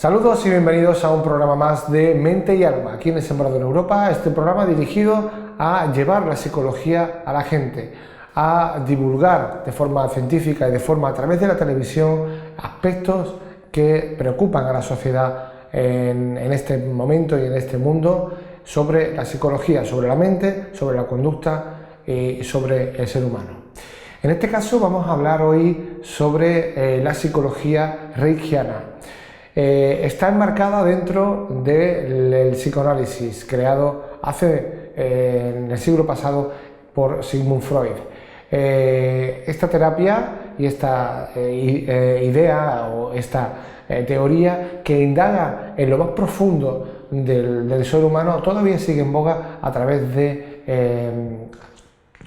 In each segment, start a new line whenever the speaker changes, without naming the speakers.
Saludos y bienvenidos a un programa más de Mente y Alma, aquí en el Sembrador Europa, este programa dirigido a llevar la psicología a la gente, a divulgar de forma científica y de forma a través de la televisión aspectos que preocupan a la sociedad en este momento y en este mundo sobre la psicología, sobre la mente, sobre la conducta y sobre el ser humano. En este caso vamos a hablar hoy sobre la psicología reichiana. Está enmarcada dentro del psicoanálisis creado en el siglo pasado por Sigmund Freud. Esta terapia y esta idea o esta teoría que indaga en lo más profundo del ser humano todavía sigue en boga a través de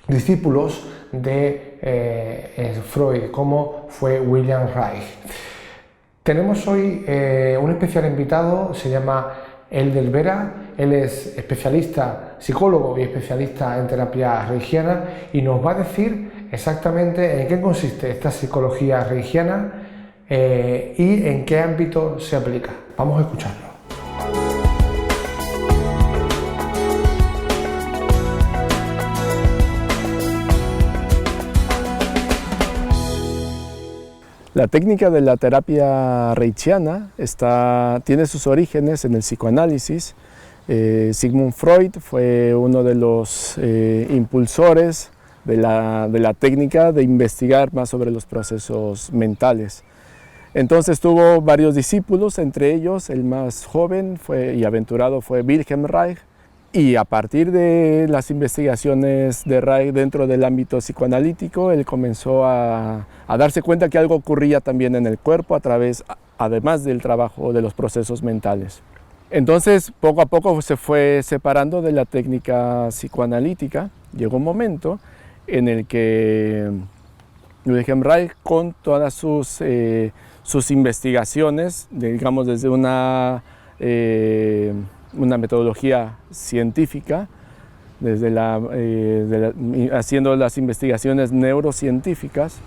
discípulos de Freud, como fue Wilhelm Reich. Tenemos hoy un especial invitado, se llama Elder Vera. Él es especialista, psicólogo y especialista en terapia reichiana y nos va a decir exactamente en qué consiste esta psicología reichiana y en qué ámbito se aplica. Vamos a escucharlo.
La técnica de la terapia reichiana tiene sus orígenes en el psicoanálisis. Sigmund Freud fue uno de los impulsores de la técnica de investigar más sobre los procesos mentales. Entonces tuvo varios discípulos, entre ellos el más joven y aventurado fue Wilhelm Reich. Y a partir de las investigaciones de Reich dentro del ámbito psicoanalítico, él comenzó a darse cuenta que algo ocurría también en el cuerpo además del trabajo de los procesos mentales. Entonces, poco a poco se fue separando de la técnica psicoanalítica. Llegó un momento en el que Wilhelm Reich, con todas sus investigaciones, digamos desde una metodología científica, desde haciendo las investigaciones neurocientíficas,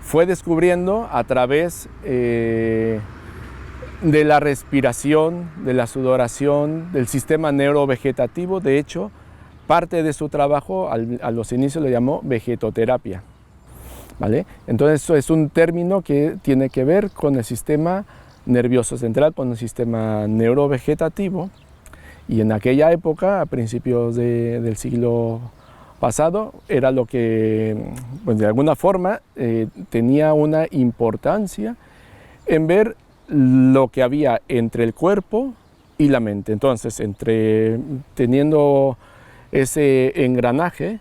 fue descubriendo a través de la respiración, de la sudoración, del sistema neurovegetativo. De hecho, parte de su trabajo a los inicios lo llamó vegetoterapia, ¿vale? Entonces, eso es un término que tiene que ver con el sistema nervioso central, con el sistema neurovegetativo, y en aquella época, a principios del siglo pasado, era lo que, pues, de alguna forma tenía una importancia en ver lo que había entre el cuerpo y la mente. Entonces, teniendo ese engranaje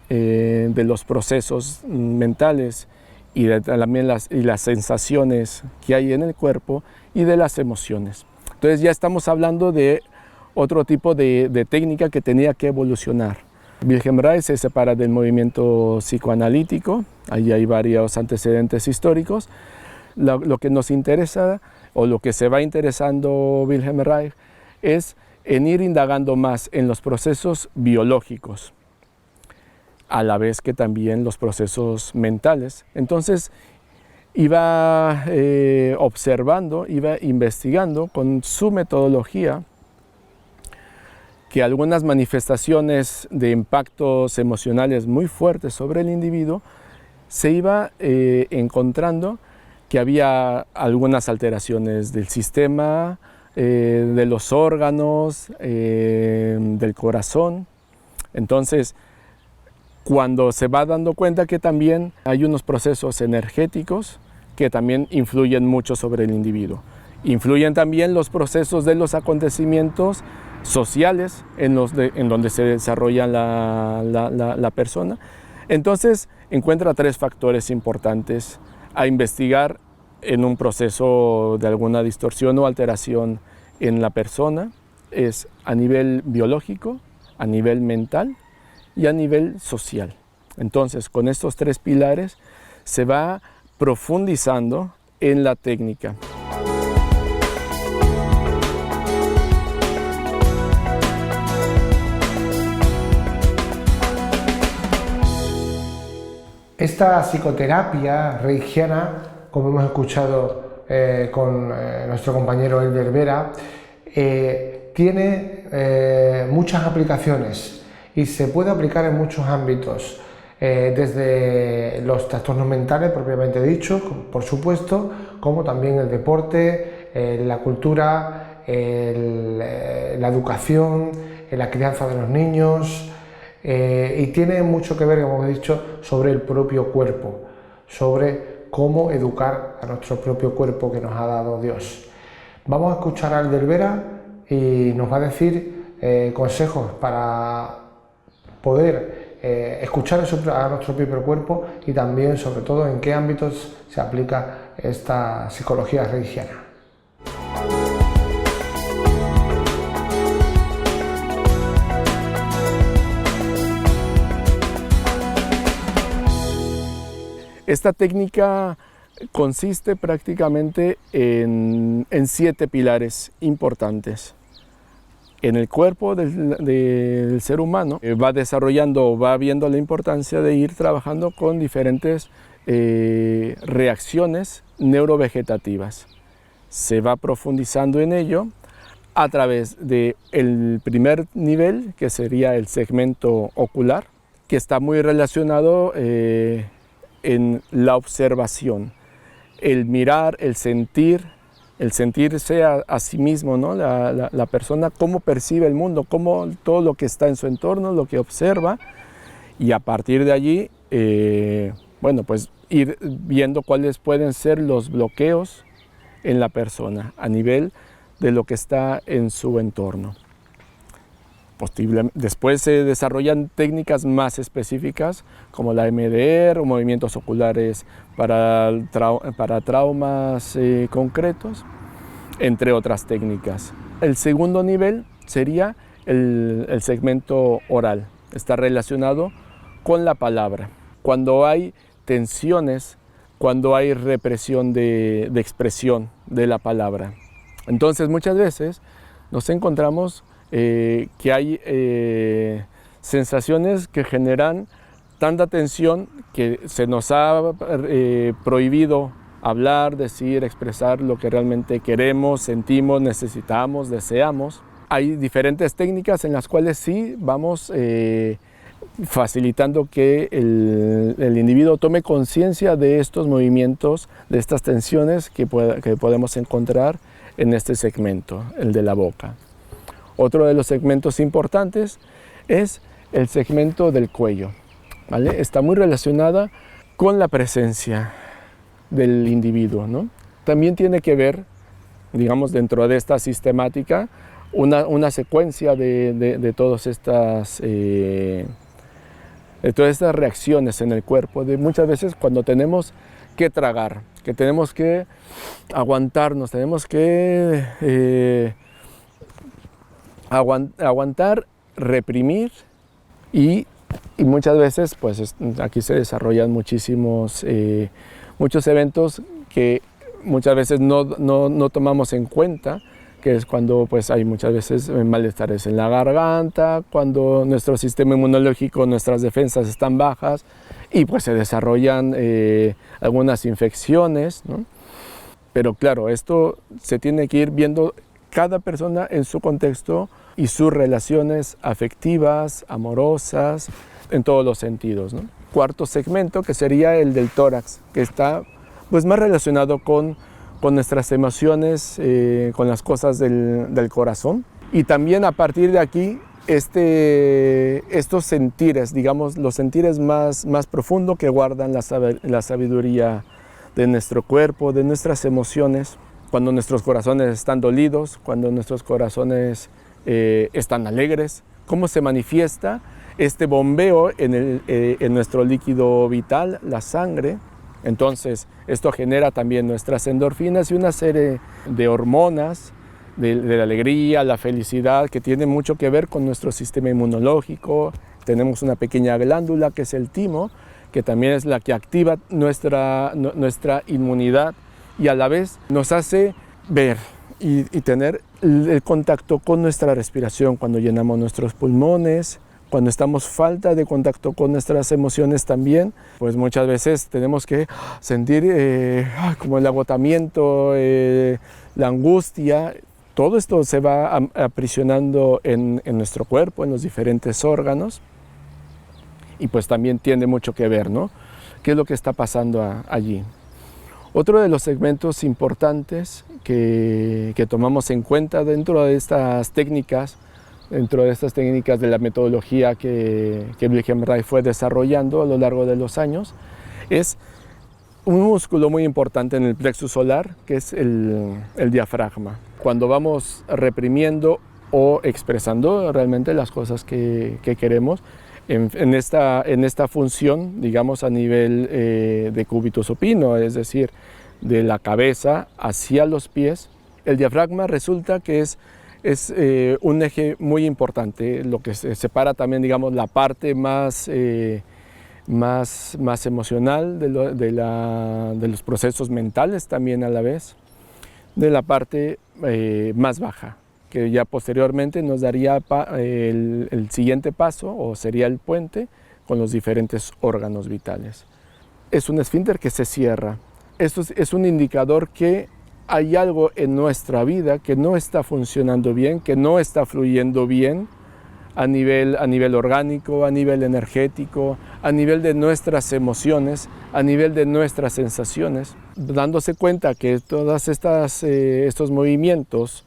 de los procesos mentales y también las sensaciones que hay en el cuerpo y de las emociones. Entonces ya estamos hablando de otro tipo de técnica que tenía que evolucionar. Wilhelm Reich se separa del movimiento psicoanalítico, ahí hay varios antecedentes históricos. Lo que nos interesa o lo que se va interesando Wilhelm Reich es en ir indagando más en los procesos biológicos, a la vez que también los procesos mentales. Entonces iba observando, iba investigando con su metodología que algunas manifestaciones de impactos emocionales muy fuertes sobre el individuo se iba encontrando que había algunas alteraciones del sistema, de los órganos, del corazón. Entonces, cuando se va dando cuenta que también hay unos procesos energéticos que también influyen mucho sobre el individuo. Influyen también los procesos de los acontecimientos sociales en donde se desarrolla la persona. Entonces encuentra tres factores importantes a investigar en un proceso de alguna distorsión o alteración en la persona. Es a nivel biológico, a nivel mental y a nivel social. Entonces, con estos tres pilares se va profundizando en la técnica.
Esta psicoterapia reichiana, como hemos escuchado con nuestro compañero Elder Vera, tiene muchas aplicaciones y se puede aplicar en muchos ámbitos, desde los trastornos mentales propiamente dicho, por supuesto, como también el deporte, la cultura, la educación, la crianza de los niños, y tiene mucho que ver, como he dicho, sobre el propio cuerpo, sobre cómo educar a nuestro propio cuerpo que nos ha dado Dios. Vamos a escuchar a Elder Vera y nos va a decir consejos para poder escuchar a nuestro propio cuerpo y también, sobre todo, en qué ámbitos se aplica esta psicología reichiana.
Esta técnica consiste prácticamente en 7 pilares importantes. En el cuerpo del ser humano va desarrollando, va viendo la importancia de ir trabajando con diferentes reacciones neurovegetativas. Se va profundizando en ello a través del primer nivel, que sería el segmento ocular, que está muy relacionado en la observación, el mirar, el sentirse a sí mismo, ¿no? La persona, cómo percibe el mundo, cómo todo lo que está en su entorno, lo que observa, y a partir de allí, bueno, pues ir viendo cuáles pueden ser los bloqueos en la persona a nivel de lo que está en su entorno. Después se desarrollan técnicas más específicas como la MDR o movimientos oculares para traumas concretos, entre otras técnicas. El segundo nivel sería el segmento oral. Está relacionado con la palabra. Cuando hay tensiones, cuando hay represión de expresión de la palabra. Entonces muchas veces nos encontramos que hay sensaciones que generan tanta tensión que se nos ha prohibido hablar, decir, expresar lo que realmente queremos, sentimos, necesitamos, deseamos. Hay diferentes técnicas en las cuales sí vamos facilitando que el individuo tome conciencia de estos movimientos, de estas tensiones que podemos encontrar en este segmento, el de la boca. Otro de los segmentos importantes es el segmento del cuello, ¿vale? Está muy relacionada con la presencia del individuo, ¿no? También tiene que ver, digamos, dentro de esta sistemática, una secuencia de todas estas reacciones en el cuerpo, de muchas veces cuando tenemos que tragar, que tenemos que aguantarnos, tenemos que aguantar, reprimir y muchas veces pues aquí se desarrollan muchos eventos que muchas veces no tomamos en cuenta, que es cuando pues hay muchas veces malestares en la garganta, cuando nuestro sistema inmunológico, nuestras defensas están bajas y pues se desarrollan algunas infecciones, ¿no? Pero claro, esto se tiene que ir viendo cada persona en su contexto y sus relaciones afectivas, amorosas, en todos los sentidos, ¿no? Cuarto segmento, que sería el del tórax, que está pues más relacionado con nuestras emociones, con las cosas del corazón. Y también a partir de aquí, estos sentires, digamos, los sentires más profundos que guardan la sabiduría de nuestro cuerpo, de nuestras emociones, cuando nuestros corazones están dolidos, cuando nuestros corazones están alegres, cómo se manifiesta este bombeo en nuestro líquido vital, la sangre. Entonces, esto genera también nuestras endorfinas y una serie de hormonas de la alegría, la felicidad, que tiene mucho que ver con nuestro sistema inmunológico. Tenemos una pequeña glándula que es el timo, que también es la que activa nuestra inmunidad y a la vez nos hace ver y tener el contacto con nuestra respiración cuando llenamos nuestros pulmones, Cuando estamos falta de contacto con nuestras emociones también, pues muchas veces tenemos que sentir como el agotamiento, la angustia. Todo esto se va aprisionando en nuestro cuerpo, en los diferentes órganos, y pues también tiene mucho que ver, ¿no? ¿Qué es lo que está pasando allí? Otro de los segmentos importantes que tomamos en cuenta dentro de estas técnicas de la metodología que Wilhelm Reich fue desarrollando a lo largo de los años, es un músculo muy importante en el plexus solar, que es el diafragma. Cuando vamos reprimiendo o expresando realmente las cosas que queremos, en esta función, digamos, a nivel de cúbito supino, es decir, de la cabeza hacia los pies, el diafragma resulta que es un eje muy importante, lo que separa también, digamos, la parte más emocional de los procesos mentales también a la vez, de la parte más baja, que ya posteriormente nos daría el siguiente paso, o sería el puente con los diferentes órganos vitales. Es un esfínter que se cierra. Esto es un indicador que hay algo en nuestra vida que no está funcionando bien, que no está fluyendo bien a nivel orgánico, a nivel energético, a nivel de nuestras emociones, a nivel de nuestras sensaciones, dándose cuenta que todos estos movimientos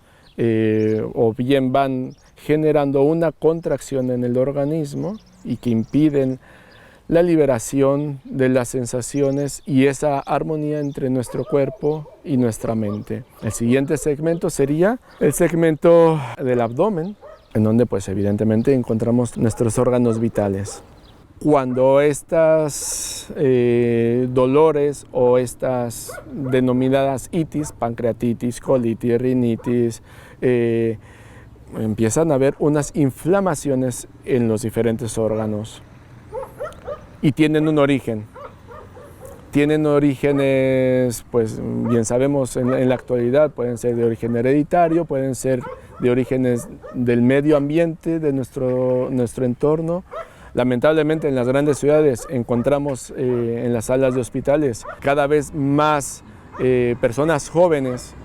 o bien van generando una contracción en el organismo y que impiden la liberación de las sensaciones y esa armonía entre nuestro cuerpo y nuestra mente. El siguiente segmento sería el segmento del abdomen, en donde pues evidentemente encontramos nuestros órganos vitales. Cuando estas dolores o estas denominadas itis, pancreatitis, colitis, rinitis, empiezan a haber unas inflamaciones en los diferentes órganos. Y tienen un origen. Tienen orígenes, pues bien sabemos en la actualidad, pueden ser de origen hereditario, pueden ser de orígenes del medio ambiente, de nuestro entorno. Lamentablemente en las grandes ciudades encontramos en las salas de hospitales cada vez más personas jóvenes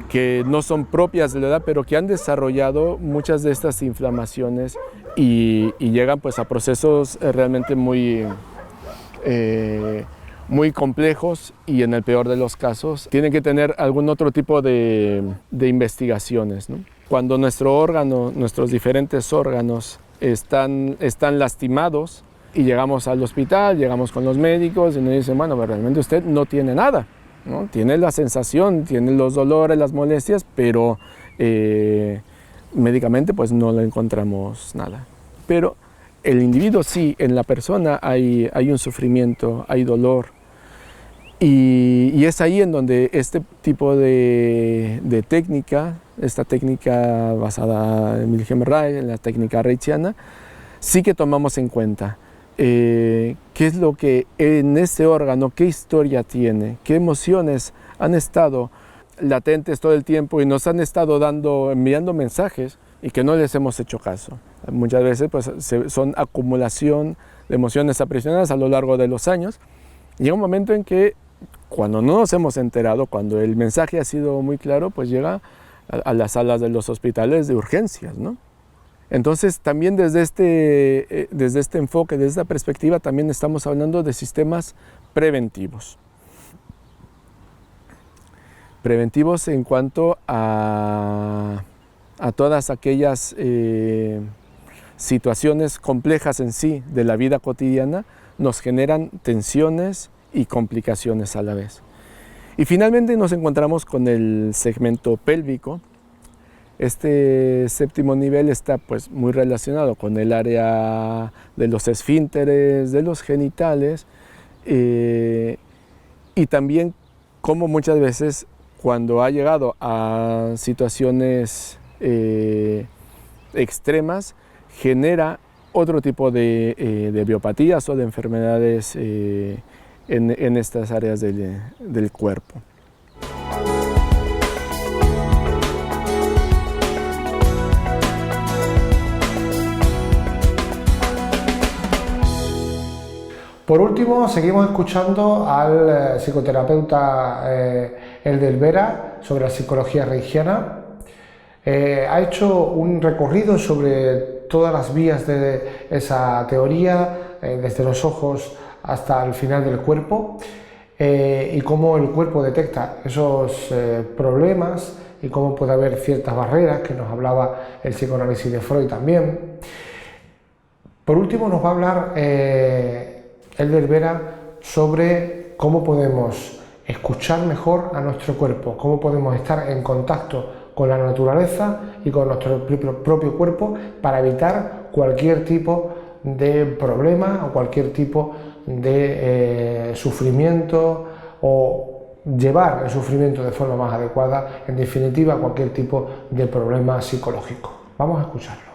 que no son propias de la edad, pero que han desarrollado muchas de estas inflamaciones y llegan pues a procesos realmente muy complejos, y en el peor de los casos tienen que tener algún otro tipo de investigaciones, ¿no? Cuando nuestros diferentes órganos están lastimados y llegamos al hospital, llegamos con los médicos y nos dicen, bueno, pues realmente usted no tiene nada, ¿no? Tiene la sensación, tiene los dolores, las molestias, pero médicamente pues no le encontramos nada. Pero el individuo sí, en la persona hay un sufrimiento, hay dolor, y es ahí en donde este tipo de técnica, esta técnica basada en Wilhelm Reich, en la técnica reichiana, sí que tomamos en cuenta qué es lo que en ese órgano, qué historia tiene, qué emociones han estado latentes todo el tiempo y nos han estado enviando mensajes y que no les hemos hecho caso. Muchas veces pues, son acumulación de emociones aprisionadas a lo largo de los años. Llega un momento en que cuando no nos hemos enterado, cuando el mensaje ha sido muy claro, pues llega a las salas de los hospitales de urgencias, ¿no? Entonces también desde este enfoque, desde esta perspectiva, también estamos hablando de sistemas preventivos. Preventivos en cuanto a todas aquellas situaciones complejas en sí de la vida cotidiana, nos generan tensiones y complicaciones a la vez. Y finalmente nos encontramos con el segmento pélvico. Este séptimo nivel está pues muy relacionado con el área de los esfínteres, de los genitales, y también como muchas veces cuando ha llegado a situaciones extremas genera otro tipo de biopatías o de enfermedades en estas áreas del cuerpo.
Por último, seguimos escuchando al psicoterapeuta Elder Vera sobre la psicología reichiana. Ha hecho un recorrido sobre todas las vías de esa teoría, desde los ojos hasta el final del cuerpo, y cómo el cuerpo detecta esos problemas y cómo puede haber ciertas barreras, que nos hablaba el psicoanálisis de Freud también. Por último, nos va a hablar Elder Vera sobre cómo podemos escuchar mejor a nuestro cuerpo, cómo podemos estar en contacto con la naturaleza y con nuestro propio cuerpo para evitar cualquier tipo de problema o cualquier tipo de sufrimiento, o llevar el sufrimiento de forma más adecuada, en definitiva cualquier tipo de problema psicológico. Vamos a escucharlo.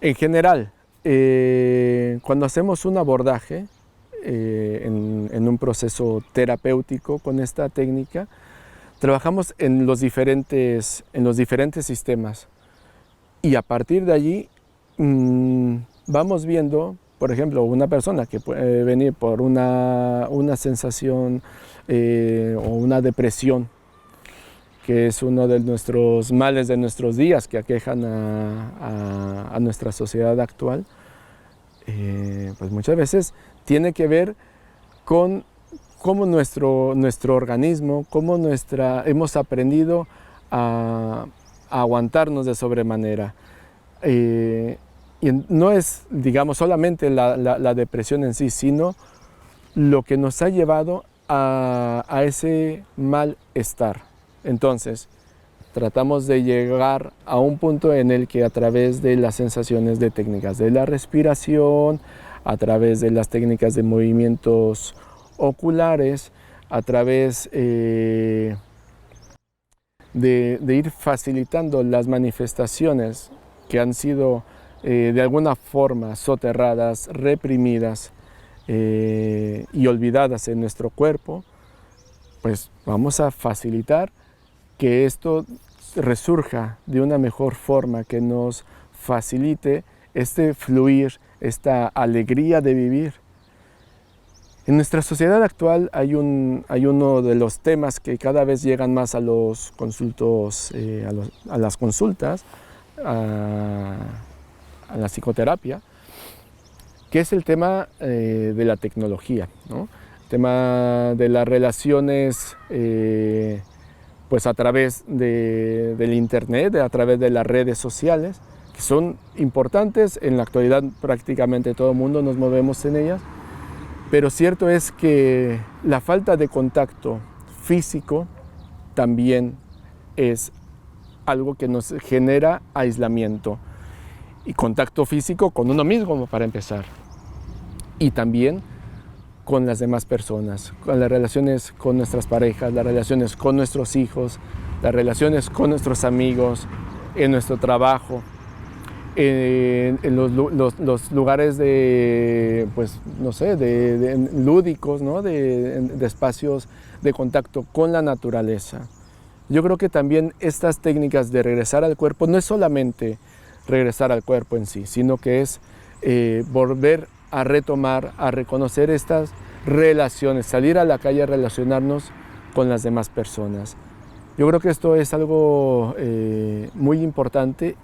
En general, cuando hacemos un abordaje en un proceso terapéutico con esta técnica, trabajamos en los diferentes sistemas, y a partir de allí vamos viendo, por ejemplo, una persona que puede venir por una sensación o una depresión, que es uno de nuestros males de nuestros días que aquejan a nuestra sociedad actual, pues muchas veces tiene que ver con cómo nuestro organismo, cómo hemos aprendido a aguantarnos de sobremanera. Y no es, digamos, solamente la depresión en sí, sino lo que nos ha llevado a ese malestar. Entonces, tratamos de llegar a un punto en el que, a través de las sensaciones de técnicas de la respiración, a través de las técnicas de movimientos oculares, a través de ir facilitando las manifestaciones que han sido de alguna forma soterradas, reprimidas y olvidadas en nuestro cuerpo, pues vamos a facilitar que esto resurja de una mejor forma, que nos facilite este fluir, esta alegría de vivir. En nuestra sociedad actual hay uno de los temas que cada vez llegan más a los consultos, a las consultas, a la psicoterapia, que es el tema de la tecnología, ¿no? El tema de las relaciones pues a través del internet, a través de las redes sociales, que son importantes. En la actualidad prácticamente todo el mundo nos movemos en ellas, pero cierto es que la falta de contacto físico también es algo que nos genera aislamiento, y contacto físico con uno mismo para empezar, y también con las demás personas, con las relaciones con nuestras parejas, las relaciones con nuestros hijos, las relaciones con nuestros amigos, en nuestro trabajo, en los lugares de, pues, no sé, de lúdicos, ¿no? de espacios de contacto con la naturaleza. Yo creo que también estas técnicas de regresar al cuerpo no es solamente regresar al cuerpo en sí, sino que es volver a retomar, a reconocer estas relaciones, salir a la calle a relacionarnos con las demás personas. Yo creo que esto es algo muy importante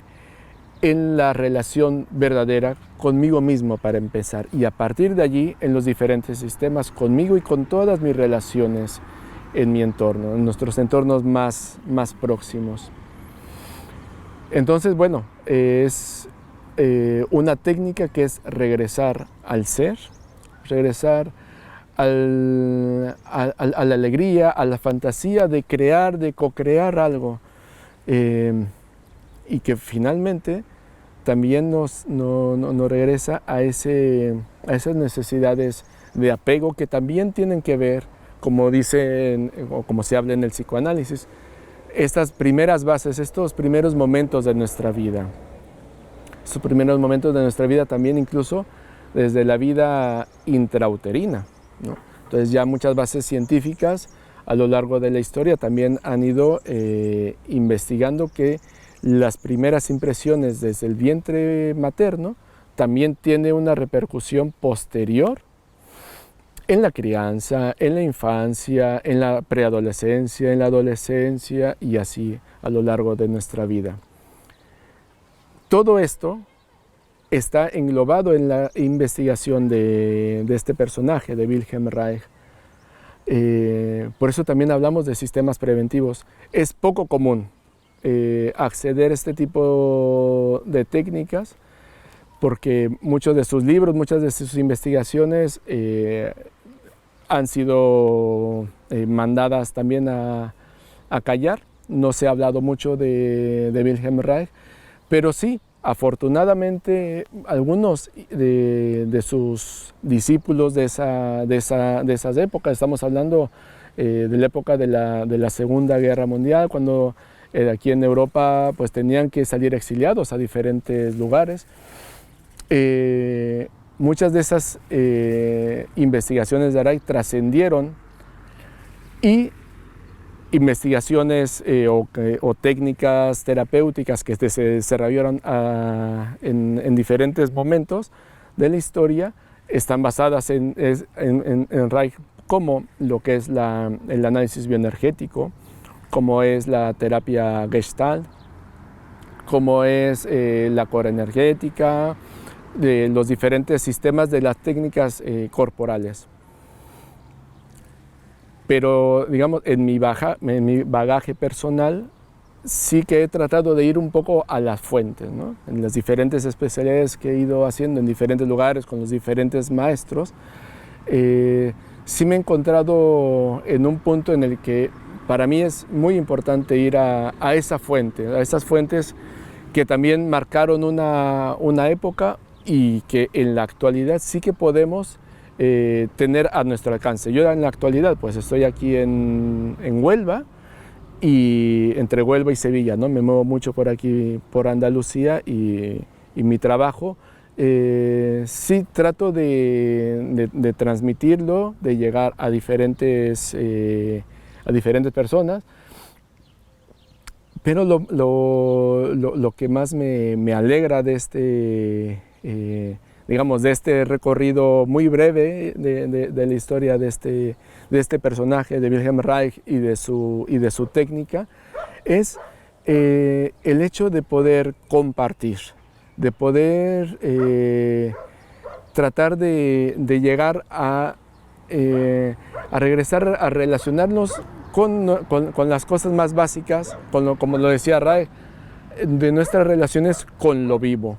en la relación verdadera conmigo mismo, para empezar, y a partir de allí en los diferentes sistemas, conmigo y con todas mis relaciones en mi entorno, en nuestros entornos más próximos. Entonces, bueno, es una técnica que es regresar al ser, regresar a la alegría, a la fantasía de crear, de co-crear algo, y que finalmente también nos regresa a esas necesidades de apego, que también tienen que ver, como dicen o como se habla en el psicoanálisis, estas primeras bases, estos primeros momentos de nuestra vida. Estos primeros momentos de nuestra vida también, incluso desde la vida intrauterina, ¿no? Entonces ya muchas bases científicas a lo largo de la historia también han ido investigando que las primeras impresiones desde el vientre materno también tiene una repercusión posterior en la crianza, en la infancia, en la preadolescencia, en la adolescencia y así a lo largo de nuestra vida. Todo esto está englobado en la investigación de este personaje, de Wilhelm Reich. Por eso también hablamos de sistemas preventivos. Es poco común acceder a este tipo de técnicas porque muchos de sus libros, muchas de sus investigaciones han sido mandadas también a callar. No se ha hablado mucho de Wilhelm Reich, pero sí, afortunadamente, algunos de sus discípulos de esas épocas, estamos hablando de la época de la Segunda Guerra Mundial, cuando aquí en Europa pues, tenían que salir exiliados a diferentes lugares. Muchas de esas investigaciones de Reich trascendieron y investigaciones o técnicas terapéuticas que se desarrollaron en diferentes momentos de la historia están basadas en Reich, como lo que es el análisis bioenergético, como es la terapia Gestalt, como es la corenergética, de los diferentes sistemas de las técnicas corporales. Pero, digamos, en mi bagaje personal, sí que he tratado de ir un poco a las fuentes, ¿no? En las diferentes especialidades que he ido haciendo en diferentes lugares con los diferentes maestros, sí me he encontrado en un punto en el que para mí es muy importante ir a esa fuente, a esas fuentes que también marcaron una época y que en la actualidad sí que podemos tener a nuestro alcance. Yo en la actualidad pues estoy aquí en Huelva, y entre Huelva y Sevilla, ¿no? Me muevo mucho por aquí, por Andalucía, y mi trabajo sí trato de transmitirlo, de llegar a diferentes personas. Pero lo que más me alegra de digamos, de este recorrido muy breve de la historia de este personaje, de Wilhelm Reich y de su técnica, es el hecho de poder compartir, de poder tratar de llegar a regresar a relacionarnos con las cosas más básicas, como lo decía Reich, de nuestras relaciones con lo vivo.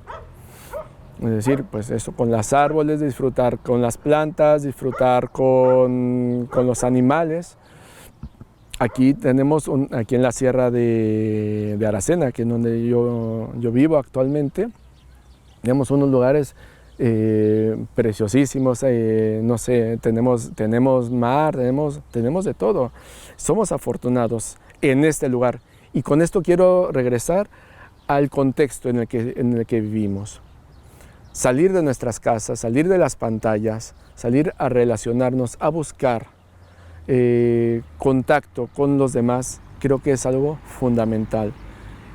Es decir, pues eso, con los árboles, disfrutar con las plantas, disfrutar con los animales. Aquí tenemos, aquí en la sierra de Aracena, que es donde yo vivo actualmente, tenemos unos lugares preciosísimos, no sé, tenemos mar, tenemos de todo. Somos afortunados en este lugar, y con esto quiero regresar al contexto en el que vivimos. Salir de nuestras casas, salir de las pantallas, salir a relacionarnos, a buscar contacto con los demás, creo que es algo fundamental.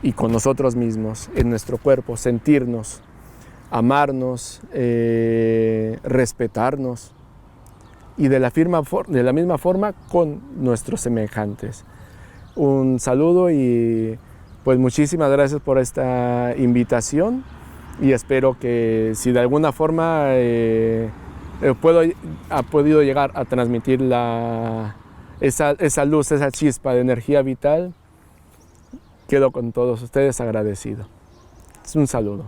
Y con nosotros mismos, en nuestro cuerpo, sentirnos, amarnos, respetarnos, y de la misma forma con nuestros semejantes. Un saludo y pues muchísimas gracias por esta invitación, y espero que si de alguna forma ha podido llegar a transmitir esa luz, esa chispa de energía vital, quedo con todos ustedes agradecido. Es un saludo.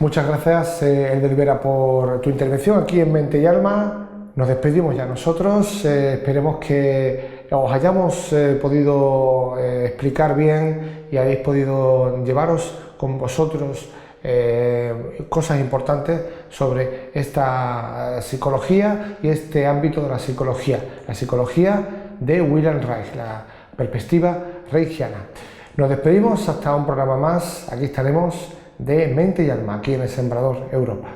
Muchas gracias, Elder Vera, por tu intervención aquí en Mente y Alma. Nos despedimos ya nosotros. Esperemos que os hayamos podido explicar bien y hayáis podido llevaros con vosotros cosas importantes sobre esta psicología y este ámbito de la psicología de Wilhelm Reich, la perspectiva reichiana. Nos despedimos hasta un programa más. Aquí estaremos de Mente y Alma, aquí en El Sembrador Europa.